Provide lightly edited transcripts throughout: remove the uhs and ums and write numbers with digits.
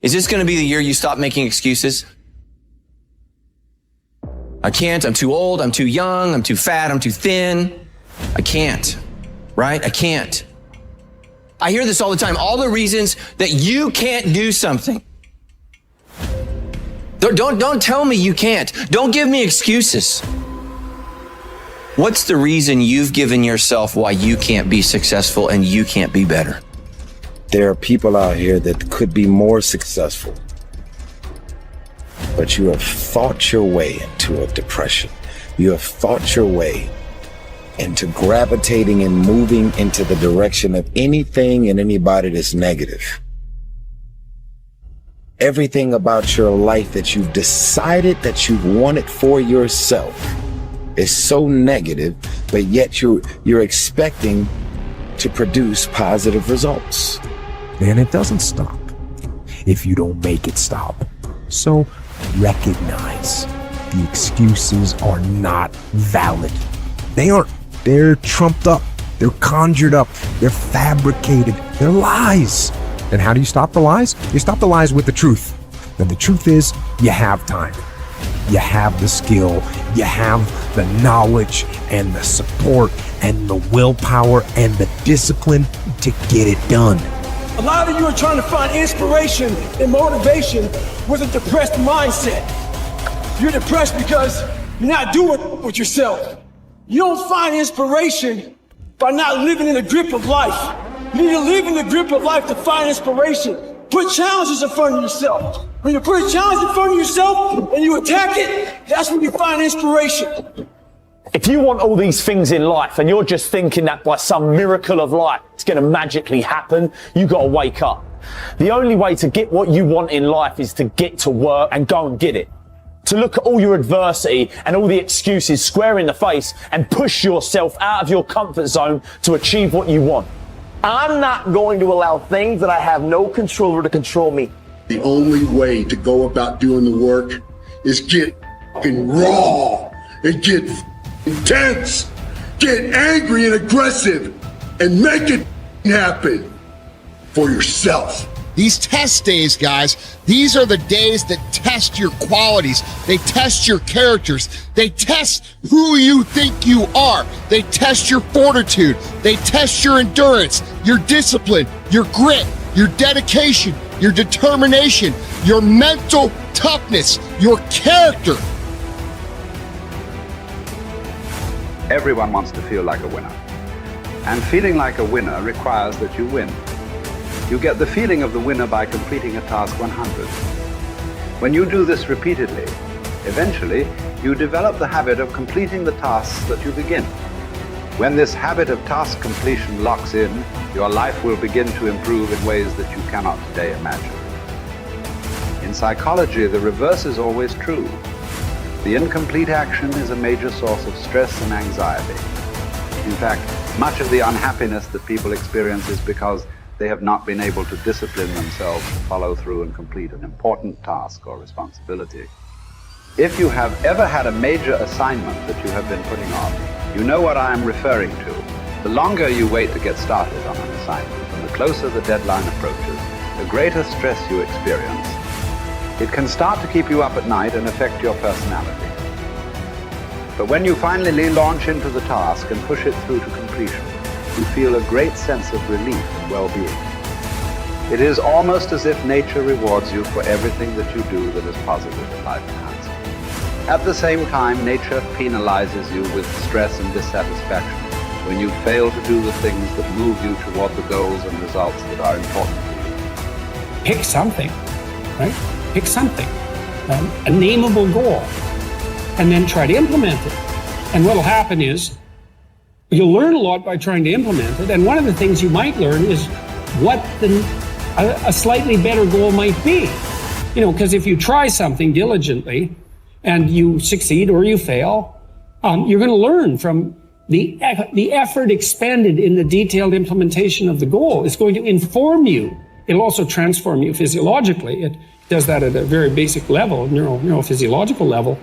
Is this going to be the year you stop making excuses? I can't, I'm too old, I'm too young, I'm too fat, I'm too thin. I can't, right? I can't. I hear this all the time, all the reasons that you can't do something. Don't tell me you can't. Don't give me excuses. What's the reason you've given yourself why you can't be successful and you can't be better? There are people out here that could be more successful, but you have thought your way into a depression. You have thought your way into gravitating and moving into the direction of anything and anybody that's negative. Everything about your life that you've decided that you want it for yourself is so negative, but yet you're expecting to produce positive results. And it doesn't stop if you don't make it stop. So recognize the excuses are not valid. They aren't. They're trumped up. They're conjured up. They're fabricated. They're lies. And how do you stop the lies? You stop the lies with the truth. And the truth is, you have time. You have the skill. You have the knowledge and the support and the willpower and the discipline to get it done. A lot of you are trying to find inspiration and motivation with a depressed mindset. You're depressed because you're not doing with yourself. You don't find inspiration by not living in the grip of life. You need to live in the grip of life to find inspiration. Put challenges in front of yourself. When you put a challenge in front of yourself and you attack it, that's when you find inspiration. If you want all these things in life and you're just thinking that by some miracle of life it's going to magically happen, you got to wake up. The only way to get what you want in life is to get to work and go and get it. To look at all your adversity and all the excuses square in the face and push yourself out of your comfort zone to achieve what you want. I'm not going to allow things that I have no control over to control me. The only way to go about doing the work is get raw and get intense, get angry and aggressive, and make it happen for yourself. These test days, guys, these are the days that test your qualities. They test your characters. They test who you think you are. They test your fortitude. They test your endurance, your discipline, your grit, your dedication, your determination, your mental toughness, your character. Everyone wants to feel like a winner. And feeling like a winner requires that you win. You get the feeling of the winner by completing a task 100. When you do this repeatedly, eventually you develop the habit of completing the tasks that you begin. When this habit of task completion locks in, your life will begin to improve in ways that you cannot today imagine. In psychology, the reverse is always true. The incomplete action is a major source of stress and anxiety. In fact, much of the unhappiness that people experience is because they have not been able to discipline themselves to follow through and complete an important task or responsibility. If you have ever had a major assignment that you have been putting off, you know what I am referring to. The longer you wait to get started on an assignment and the closer the deadline approaches, the greater stress you experience. It can start to keep you up at night and affect your personality. But when you finally launch into the task and push it through to completion, you feel a great sense of relief and well-being. It is almost as if nature rewards you for everything that you do that is positive and life-enhancing. At the same time, nature penalizes you with stress and dissatisfaction when you fail to do the things that move you toward the goals and results that are important to you. Pick something, right? Pick something, a nameable goal, and then try to implement it. And what'll happen is you'll learn a lot by trying to implement it. And one of the things you might learn is what a slightly better goal might be. You know, because if you try something diligently and you succeed or you fail, you're going to learn from the effort expended in the detailed implementation of the goal. Is going to inform you. It'll also transform you physiologically. It does that at a very basic level, neurophysiological level.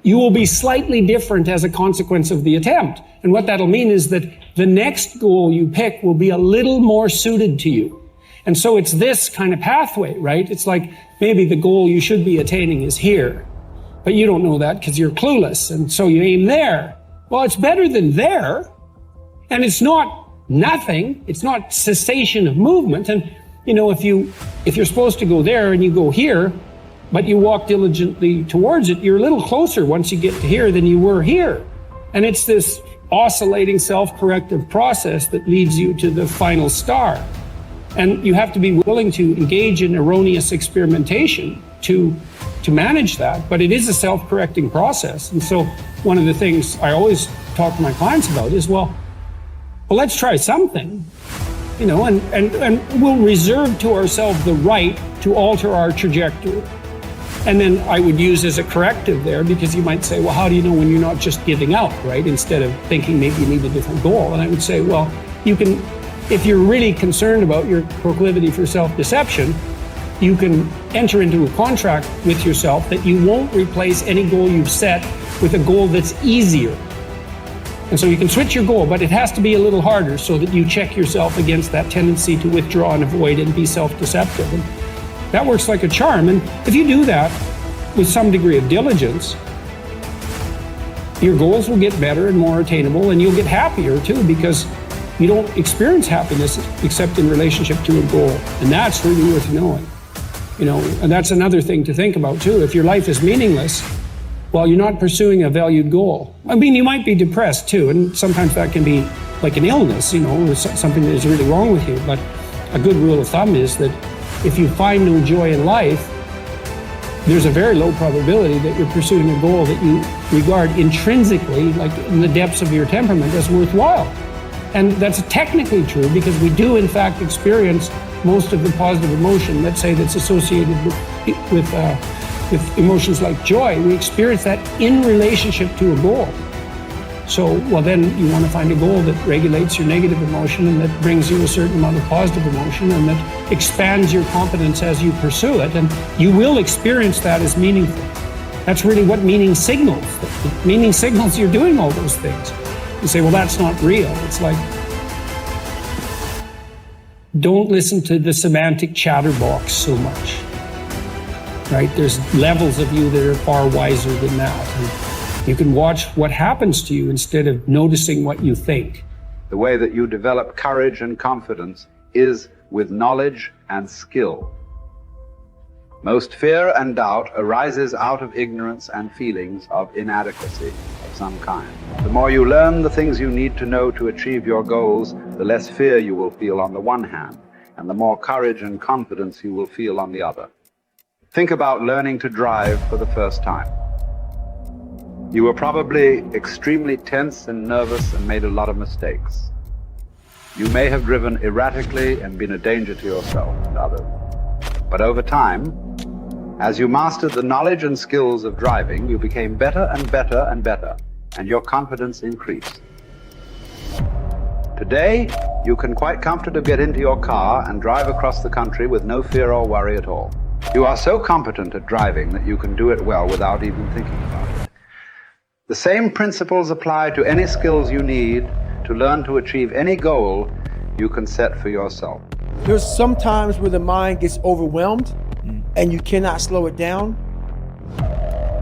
You will be slightly different as a consequence of the attempt. And what that'll mean is that the next goal you pick will be a little more suited to you. And so it's this kind of pathway, right? It's like maybe the goal you should be attaining is here, but you don't know that because you're clueless. And so you aim there. Well, it's better than there. And it's not nothing. It's not cessation of movement. And, you know, if you're supposed to go there and you go here, but you walk diligently towards it, you're a little closer once you get to here than you were here. And it's this oscillating self-corrective process that leads you to the final star. And you have to be willing to engage in erroneous experimentation to manage that, but it is a self-correcting process. And so one of the things I always talk to my clients about is, well, let's try something, you know, and we'll reserve to ourselves the right to alter our trajectory. And then I would use as a corrective there, because you might say, well, how do you know when you're not just giving up, right? Instead of thinking maybe you need a different goal. And I would say, well, you can, if you're really concerned about your proclivity for self-deception, you can enter into a contract with yourself that you won't replace any goal you've set with a goal that's easier. And so you can switch your goal, but it has to be a little harder so that you check yourself against that tendency to withdraw and avoid and be self-deceptive. And that works like a charm. And if you do that with some degree of diligence, your goals will get better and more attainable, and you'll get happier too, because you don't experience happiness except in relationship to a goal. And that's really worth knowing. You know, and that's another thing to think about too. If your life is meaningless, well, you're not pursuing a valued goal. I mean, you might be depressed too, and sometimes that can be like an illness, you know, or something that is really wrong with you. But a good rule of thumb is that if you find no joy in life, there's a very low probability that you're pursuing a goal that you regard intrinsically, like in the depths of your temperament, as worthwhile. And that's technically true, because we do in fact experience most of the positive emotion, let's say, that's associated with emotions like joy. We experience that in relationship to a goal. So, well, then you want to find a goal that regulates your negative emotion and that brings you a certain amount of positive emotion and that expands your competence as you pursue it. And you will experience that as meaningful. That's really what meaning signals. Meaning signals you're doing all those things. You say, well, that's not real. It's like, don't listen to the semantic chatterbox so much, right? There's levels of you that are far wiser than that. And you can watch what happens to you instead of noticing what you think. The way that you develop courage and confidence is with knowledge and skill. Most fear and doubt arises out of ignorance and feelings of inadequacy of some kind. The more you learn the things you need to know to achieve your goals, the less fear you will feel on the one hand, and the more courage and confidence you will feel on the other. Think about learning to drive for the first time. You were probably extremely tense and nervous and made a lot of mistakes. You may have driven erratically and been a danger to yourself and others. But over time, as you mastered the knowledge and skills of driving, you became better and better and better, and your confidence increased. Today, you can quite comfortably get into your car and drive across the country with no fear or worry at all. You are so competent at driving that you can do it well without even thinking about it. The same principles apply to any skills you need to learn to achieve any goal you can set for yourself. There's some times where the mind gets overwhelmed and you cannot slow it down.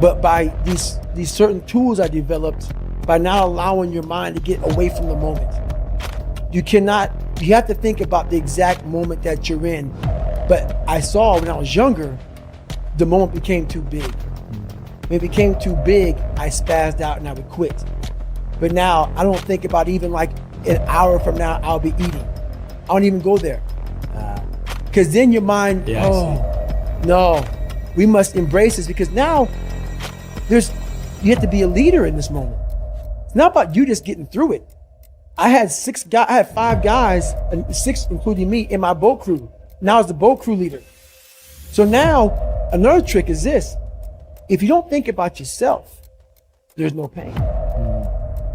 But by these certain tools I developed, by not allowing your mind to get away from the moment. You have to think about the exact moment that you're in. But I saw when I was younger, the moment became too big. When it became too big, I spazzed out and I would quit. But now I don't think about even like an hour from now, I'll be eating. I don't even go there. Because then your mind, no, we must embrace this, because now you have to be a leader in this moment. It's not about you just getting through it. I had 5 guys, and 6 including me, in my boat crew. Now I was the boat crew leader. So now another trick is this. If you don't think about yourself, there's no pain.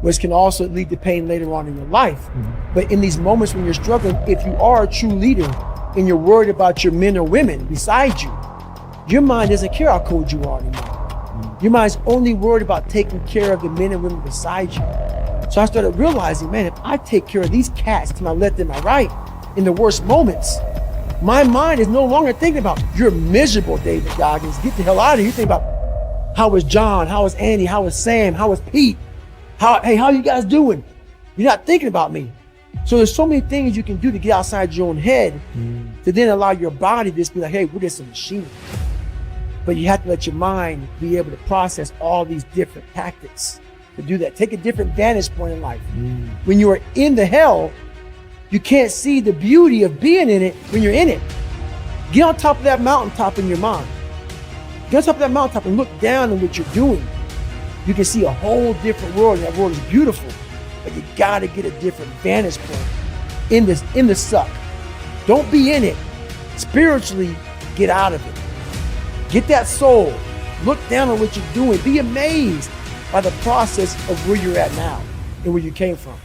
Which can also lead to pain later on in your life. But in these moments when you're struggling, if you are a true leader and you're worried about your men or women beside you, your mind doesn't care how cold you are anymore. Your mind's only worried about taking care of the men and women beside you. So I started realizing, man, if I take care of these cats to my left and my right in the worst moments, My mind is no longer thinking about, you're miserable, David Goggins. Get the hell out of here. You think about, how is John? How is Andy? How is Sam? How is Pete? Hey, how you guys doing? You're not thinking about me. So there's so many things you can do to get outside your own head to then allow your body to just be like, hey, we're just a machine. But you have to let your mind be able to process all these different tactics to do that. Take a different vantage point in life. When you are in the hell, you can't see the beauty of being in it when you're in it. Get on top of that mountaintop in your mind. Get on top of that mountaintop and look down on what you're doing. You can see a whole different world, and that world is beautiful. But you gotta get a different vantage point in the suck. Don't be in it. Spiritually, get out of it. Get that soul. Look down on what you're doing. Be amazed by the process of where you're at now and where you came from.